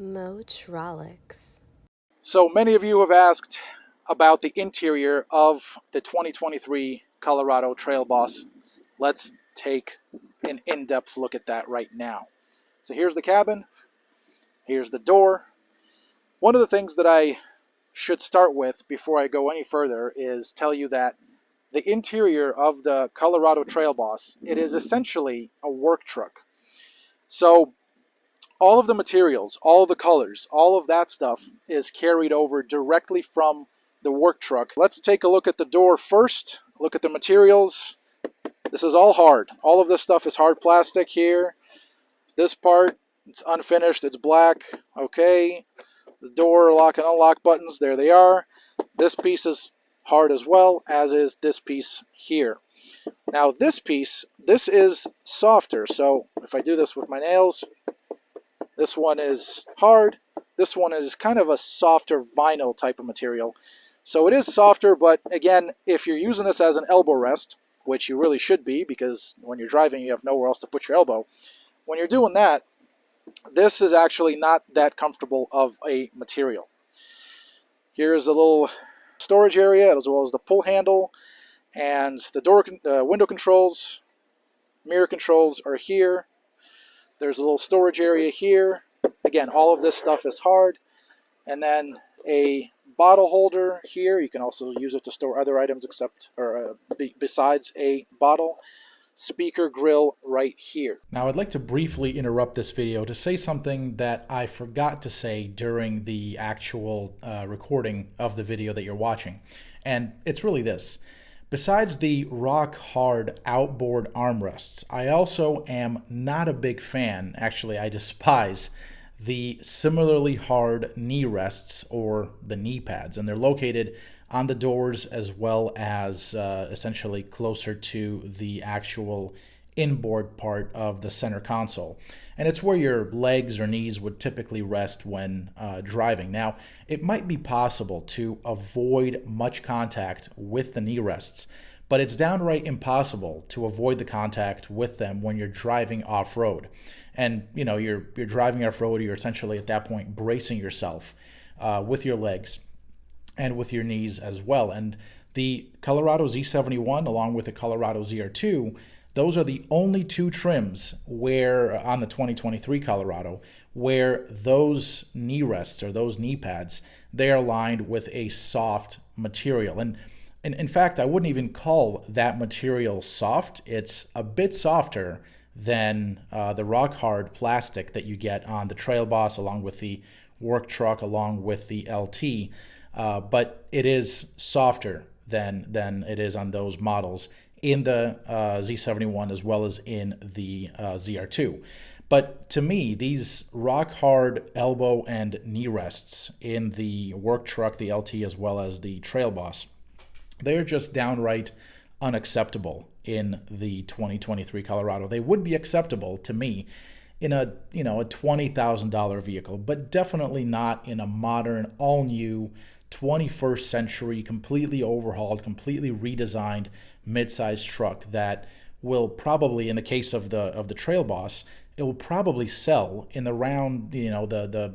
MOTROLIX. So many of you have asked about the interior of the 2023 Colorado Trail Boss. Let's take an in-depth look at that right now. So here's the cabin, here's the door. One of the things that I should start with before I go any further is tell you that the interior of the Colorado Trail Boss, it is essentially a work truck. So all of the materials, all of the colors, all of that stuff is carried over directly from the work truck. Let's take a look at the door first. Look at the materials. This is all hard. All of this stuff is hard plastic here. This part, it's unfinished, it's black. Okay. The door lock and unlock buttons, there they are. This piece is hard as well, as is this piece here. Now this piece, this is softer. So if I do this with my nails, this one is hard. This one is kind of a softer vinyl type of material. So it is softer, but again, if you're using this as an elbow rest, which you really should be because when you're driving you have nowhere else to put your elbow, when you're doing that, this is actually not that comfortable of a material. Here's a little storage area as well as the pull handle, and the door, window controls, mirror controls are here. There's a little storage area here. Again, all of this stuff is hard. And then a bottle holder here. You can also use it to store other items besides a bottle. Speaker grill right here. Now I'd like to briefly interrupt this video to say something that I forgot to say during the actual recording of the video that you're watching. And it's really this. Besides the rock-hard outboard armrests, I also am not a big fan, actually I despise, the similarly hard knee rests or the knee pads. And they're located on the doors as well as essentially closer to the actual inboard part of the center console. And it's where your legs or knees would typically rest when driving. Now, it might be possible to avoid much contact with the knee rests, but it's downright impossible to avoid the contact with them when you're driving off-road. And you know, you're driving off-road, you're essentially at that point bracing yourself with your legs and with your knees as well. And the Colorado Z71 along with the Colorado ZR2, those are the only two trims where on the 2023 Colorado where those knee rests or those knee pads, they are lined with a soft material. And in fact, I wouldn't even call that material soft. It's a bit softer than the rock hard plastic that you get on the Trail Boss along with the work truck along with the LT. But it is softer than it is on those models in the Z71 as well as in the ZR2. But to me, these rock hard elbow and knee rests in the work truck, the LT, as well as the Trail Boss, they're just downright unacceptable in the 2023 Colorado. They would be acceptable to me in a $20,000 vehicle, but definitely not in a modern, all-new 21st century, completely overhauled, completely redesigned midsize truck that will probably, in the case of the Trail Boss, it will probably sell in around the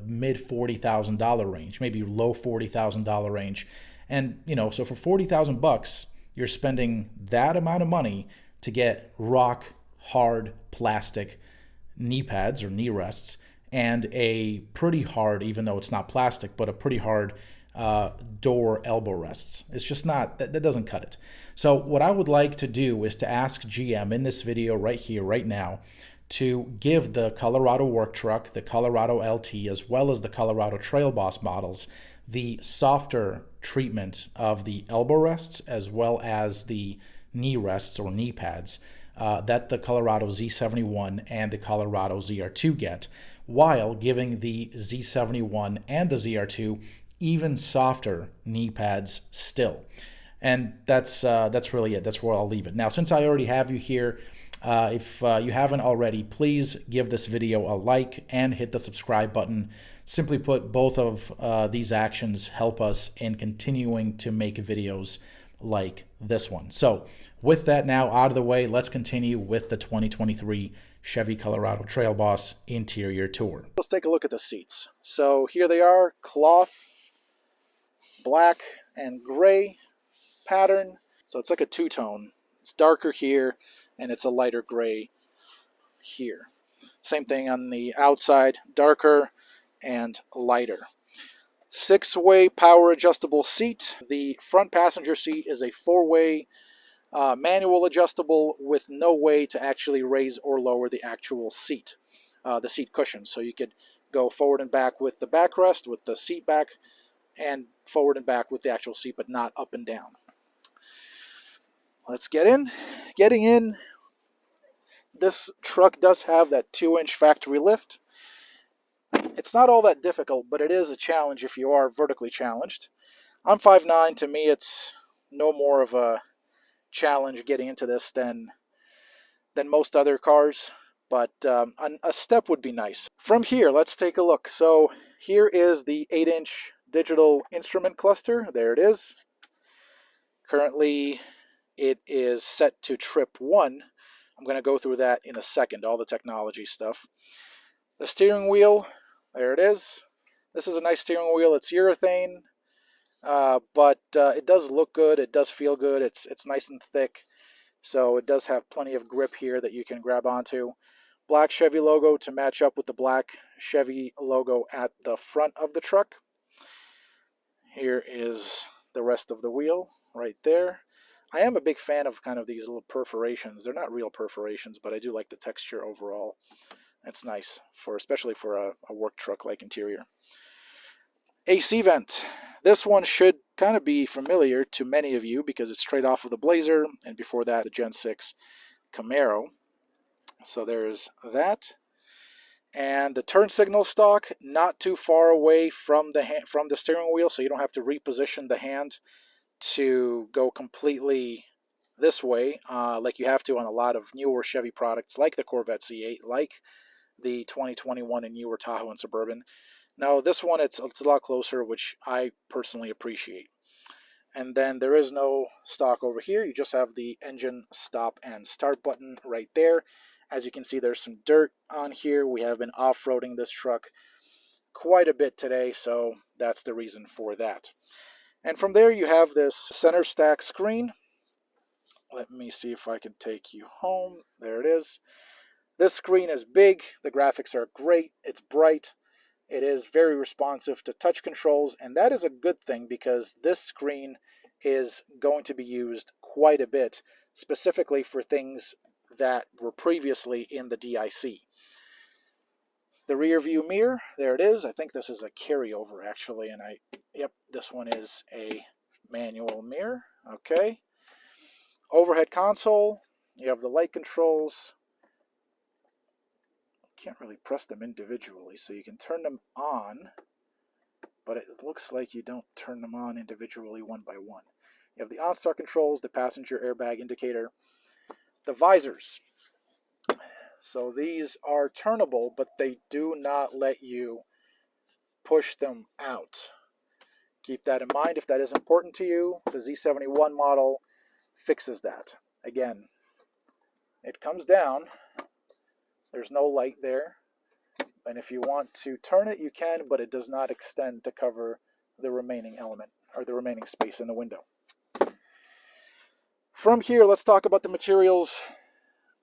mid $40,000 range, maybe low $40,000 range. And so for $40,000, you're spending that amount of money to get rock hard plastic knee pads or knee rests and a pretty hard, even though it's not plastic, but a pretty hard door elbow rests. It's just not, that doesn't cut it. So what I would like to do is to ask GM in this video right here, right now, to give the Colorado work truck, the Colorado LT, as well as the Colorado Trail Boss models, the softer treatment of the elbow rests as well as the knee rests or knee pads that the Colorado Z71 and the Colorado ZR2 get, while giving the Z71 and the ZR2 even softer knee pads still. And that's really it. That's where I'll leave it. Now, since I already have you here, if you haven't already, please give this video a like and hit the subscribe button. Simply put, both of these actions help us in continuing to make videos like this one. So with that now out of the way, let's continue with the 2023 Chevy Colorado Trail Boss interior tour. Let's take a look at the seats. So here they are, cloth, black and gray pattern. So it's like a two-tone. It's darker here and it's a lighter gray here. Same thing on the outside, darker and lighter. 6-way power adjustable seat. The front passenger seat is a 4-way manual adjustable with no way to actually raise or lower the actual seat, the seat cushion. So you could go forward and back with the backrest, with the seat back, and forward and back with the actual seat, but not up and down. Let's get in. Getting in, this truck does have that 2-inch factory lift. It's not all that difficult, but it is a challenge if you are vertically challenged. I'm 5'9". To me, it's no more of a challenge getting into this than most other cars, but a step would be nice. From here, let's take a look. So here is the 8-inch digital instrument cluster. There it is. Currently, it is set to trip 1. I'm going to go through that in a second, all the technology stuff. The steering wheel, there it is. This is a nice steering wheel. It's urethane, but it does look good. It does feel good. It's nice and thick, so it does have plenty of grip here that you can grab onto. Black Chevy logo to match up with the black Chevy logo at the front of the truck. Here is the rest of the wheel right there. I am a big fan of kind of these little perforations. They're not real perforations, but I do like the texture overall. It's nice, especially for a work truck-like interior. AC vent. This one should kind of be familiar to many of you because it's straight off of the Blazer, and before that, the Gen 6 Camaro. So there's that. And the turn signal stalk, not too far away from the steering wheel, so you don't have to reposition the hand to go completely this way, like you have to on a lot of newer Chevy products, like the Corvette C8, like the 2021 and newer Tahoe and Suburban. Now this one, it's a lot closer, which I personally appreciate. And then there is no stalk over here. You just have the engine stop and start button right there. As you can see, there's some dirt on here. We have been off-roading this truck quite a bit today, so that's the reason for that. And from there, you have this center stack screen. Let me see if I can take you home. There it is. This screen is big. The graphics are great. It's bright. It is very responsive to touch controls, and that is a good thing because this screen is going to be used quite a bit, specifically for things that were previously in the DIC. The rear view mirror, there it is. I think this is a carryover actually, and yep, this one is a manual mirror. Okay. Overhead console, you have the light controls. Can't really press them individually, so you can turn them on, but it looks like you don't turn them on individually one by one. You have the OnStar controls, the passenger airbag indicator, the visors. So these are turnable, but they do not let you push them out. Keep that in mind if that is important to you. The Z71 model fixes that. Again, it comes down. There's no light there. And if you want to turn it, you can, but it does not extend to cover the remaining element or the remaining space in the window. From here, let's talk about the materials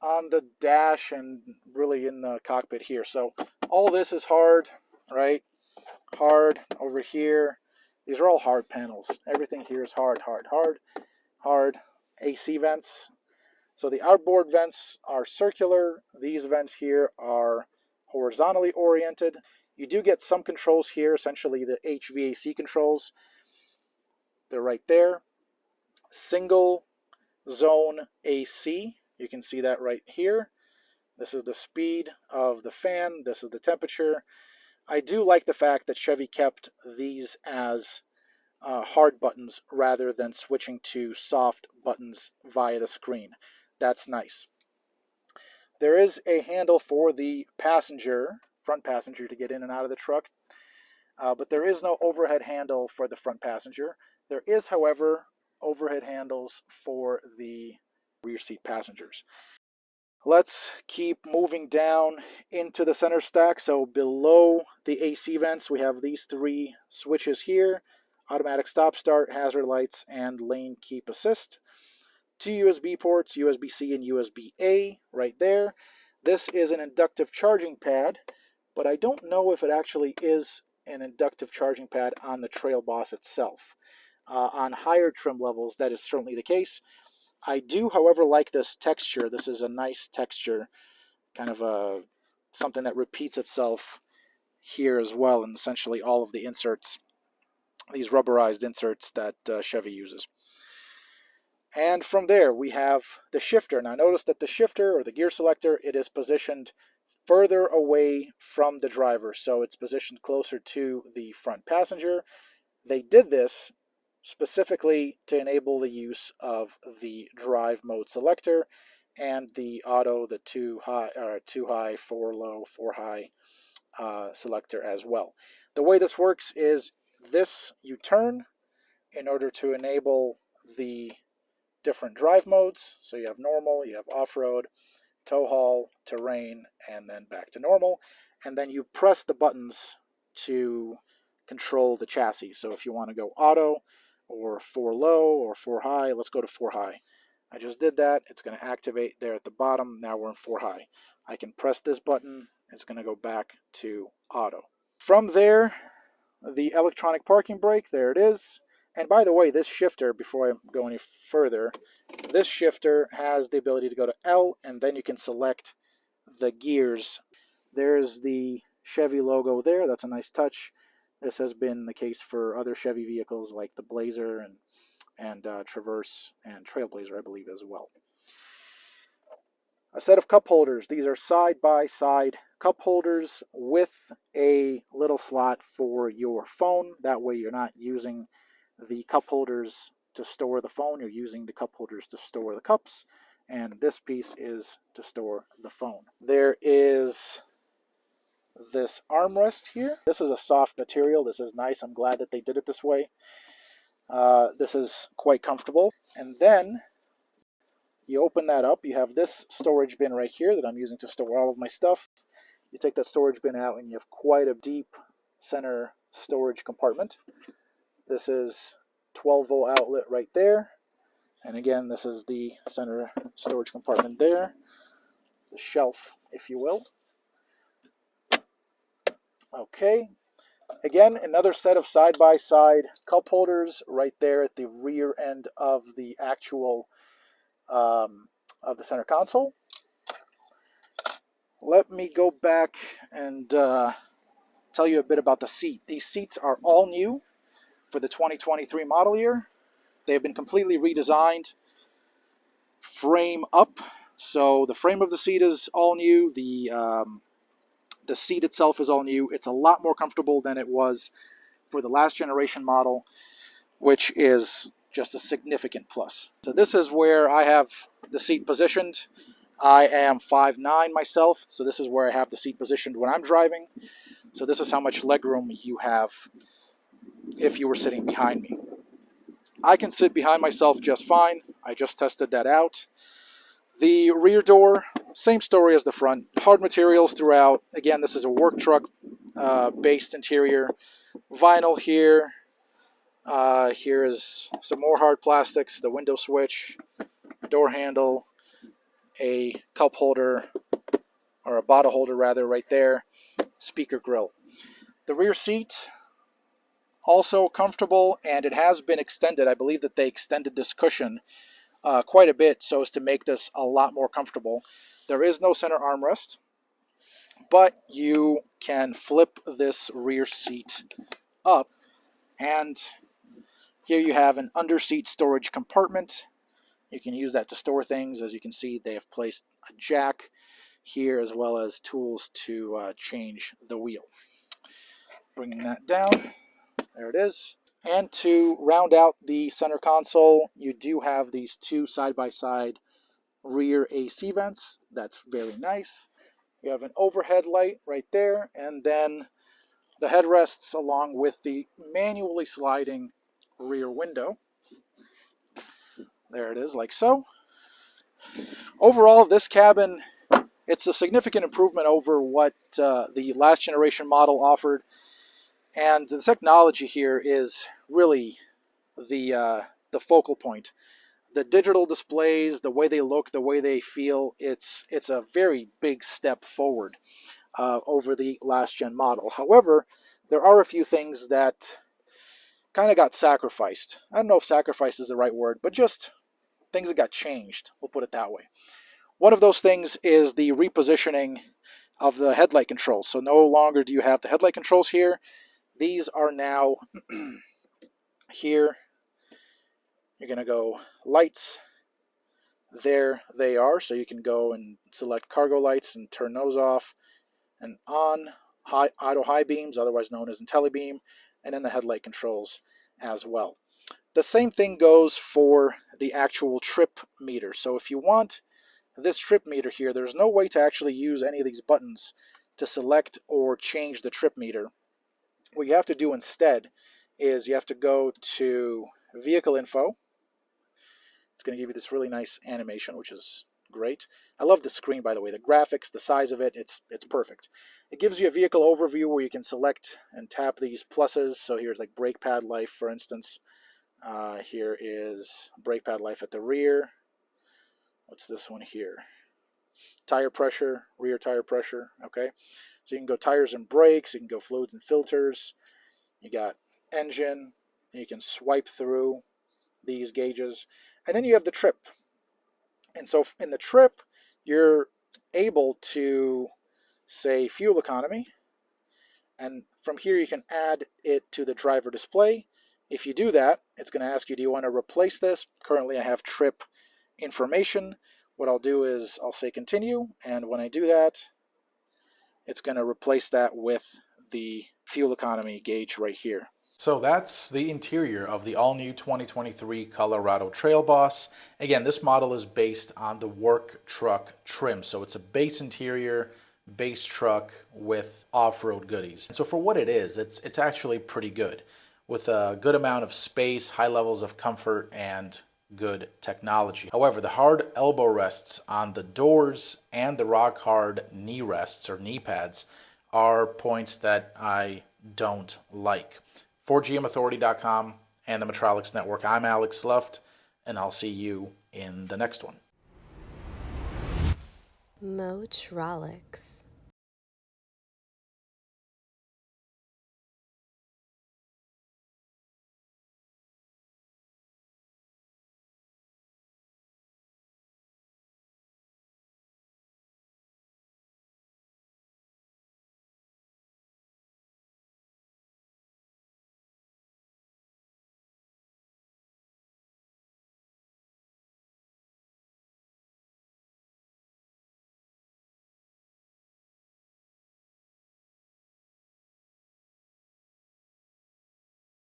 on the dash and really in the cockpit here. So all this is hard, right? Hard over here. These are all hard panels. Everything here is hard, hard, hard, hard. AC vents. So the outboard vents are circular. These vents here are horizontally oriented. You do get some controls here, essentially the HVAC controls. They're right there. Single zone AC. You can see that right here. This is the speed of the fan. This is the temperature. I do like the fact that Chevy kept these as hard buttons rather than switching to soft buttons via the screen. That's nice. There is a handle for the passenger, front passenger, to get in and out of the truck, but there is no overhead handle for the front passenger. There is, however, overhead handles for the rear seat passengers. Let's keep moving down into the center stack. So below the AC vents, we have these three switches here: automatic stop start, hazard lights, and lane keep assist. Two USB ports, USB-C and USB-A right there. This is an inductive charging pad, but I don't know if it actually is an inductive charging pad on the Trail Boss itself. On higher trim levels, that is certainly the case. I do, however, like this texture. This is a nice texture, kind of something that repeats itself here as well, and essentially all of the inserts, these rubberized inserts that Chevy uses. And from there, we have the shifter. Now notice that the shifter, or the gear selector, it is positioned further away from the driver, so it's positioned closer to the front passenger. They did this specifically to enable the use of the drive mode selector and the auto, the 2 high, 4 low, 4 high selector as well. The way this works is this you turn in order to enable the different drive modes. So you have normal, you have off-road, tow haul, terrain, and then back to normal. And then you press the buttons to control the chassis. So if you want to go auto or 4 low or 4 high, let's go to 4 high. I just did that. It's going to activate there at the bottom. Now we're in 4 high. I can press this button. It's going to go back to auto. From there, the electronic parking brake, there it is. And by the way, this shifter, before I go any further, this shifter has the ability to go to L, and then you can select the gears. There's the Chevy logo there. That's a nice touch. This has been the case for other Chevy vehicles like the Blazer and Traverse and Trailblazer, I believe, as well. A set of cup holders. These are side-by-side cup holders with a little slot for your phone. That way you're not using the cup holders to store the phone. You're using the cup holders to store the cups. And this piece is to store the phone. There is this armrest here. This is a soft material. This is nice. I'm glad that they did it this way. This is quite comfortable. And then you open that up. You have this storage bin right here that I'm using to store all of my stuff. You take that storage bin out and you have quite a deep center storage compartment. This is 12-volt outlet right there. And again, this is the center storage compartment there. The shelf, if you will. Okay. Again, another set of side-by-side cup holders right there at the rear end of the actual of the center console. Let me go back and tell you a bit about the seat. These seats are all new for the 2023 model year. They have been completely redesigned frame up. So the frame of the seat is all new. The seat itself is all new. It's a lot more comfortable than it was for the last generation model, which is just a significant plus. So this is where I have the seat positioned. I am 5'9" myself, so this is where I have the seat positioned when I'm driving. So this is how much legroom you have if you were sitting behind me. I can sit behind myself just fine. I just tested that out. The rear door, same story as the front. Hard materials throughout. Again, this is a work truck based interior. Vinyl here. Here is some more hard plastics, the window switch, door handle, a cup holder, or a bottle holder rather, right there, speaker grill. The rear seat, also comfortable, and it has been extended. I believe that they extended this cushion quite a bit so as to make this a lot more comfortable. There is no center armrest, but you can flip this rear seat up, and here you have an under-seat storage compartment. You can use that to store things. As you can see, they have placed a jack here as well as tools to change the wheel. Bringing that down, there it is. And to round out the center console, you do have these two side-by-side rear AC vents. That's very nice. You have an overhead light right there, and then the headrests along with the manually sliding rear window. There it is, like so. Overall, this cabin, it's a significant improvement over what the last generation model offered, and the technology here is really the focal point. The digital displays, the way they look, the way they feel, it's a very big step forward over the last gen model. However, there are a few things that kind of got sacrificed. I don't know if sacrifice is the right word, but just things that got changed. We'll put it that way. One of those things is the repositioning of the headlight controls. So no longer do you have the headlight controls here. These are now here. You're going to go lights. There they are. So you can go and select cargo lights and turn those off and on. Auto high beams, otherwise known as IntelliBeam, and then the headlight controls as well. The same thing goes for the actual trip meter. So if you want this trip meter here, there's no way to actually use any of these buttons to select or change the trip meter. What you have to do instead is you have to go to Vehicle Info. It's going to give you this really nice animation, which is great. I love the screen, by the way. The graphics, the size of it, it's perfect. It gives you a vehicle overview where you can select and tap these pluses. So here's like brake pad life, for instance. Here is brake pad life at the rear. What's this one here? Tire pressure, rear tire pressure. Okay, so you can go tires and brakes. You can go fluids and filters. You got engine. You can swipe through these gauges, and then you have the trip. And so in the trip, you're able to say fuel economy, and from here you can add it to the driver display. If you do that, it's going to ask you, do you want to replace this? Currently I have trip information. What I'll do is I'll say continue, and when I do that, it's going to replace that with the fuel economy gauge right here. So that's the interior of the all-new 2023 Colorado Trail Boss. Again, this model is based on the work truck trim. So it's a base interior, base truck with off-road goodies. And so for what it is, it's actually pretty good, with a good amount of space, high levels of comfort, and good technology. However, the hard elbow rests on the doors and the rock hard knee rests or knee pads are points that I don't like. For GMAuthority.com and the MOTROLIX Network, I'm Alex Luft, and I'll see you in the next one. MOTROLIX.